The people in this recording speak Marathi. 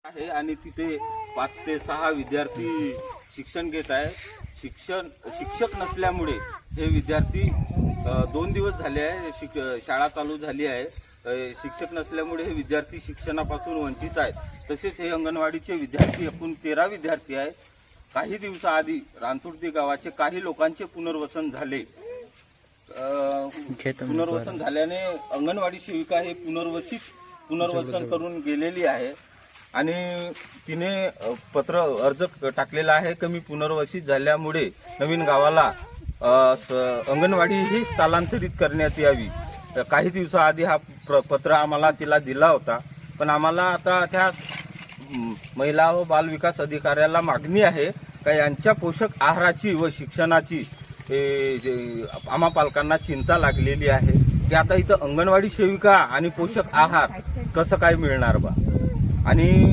आहे आणि तिथे 5 ते 6 विद्यार्थी शिक्षण घेत आहे. शिक्षक नसल्यामुळे हे विद्यार्थी 2 दिवस झाले आहे शाळा चालू झाली आहे. शिक्षक नसल्यामुळे हे विद्यार्थी शिक्षणापासून वंचित आहेत. तसेच हे अंगणवाडीचे विद्यार्थी एकूण 13 विद्यार्थी आहेत. काही दिवसाआधी रानतुर्ती गावाचे काही लोकांचे पुनर्वसन झाले. पुनर्वसन झाल्याने अंगणवाडी सेविका हे पुनर्वसन करून गेलेली आहे आणि तिने अर्ज टाकलेला आहे की मी पुनर्वसित झाल्यामुळे नवीन गावाला अंगणवाडी ही स्थलांतरित करण्यात यावी. काही दिवसाआधी हा पत्र आम्हाला तिला दिला होता, पण आम्हाला आता त्या महिला व बाल विकास अधिकाऱ्याला मागणी आहे का यांच्या पोषक आहाराची व शिक्षणाची आम्हा पालकांना चिंता लागलेली आहे की आता इथं अंगणवाडी सेविका आणि पोषक आहार कसं काय मिळणार बा. आणि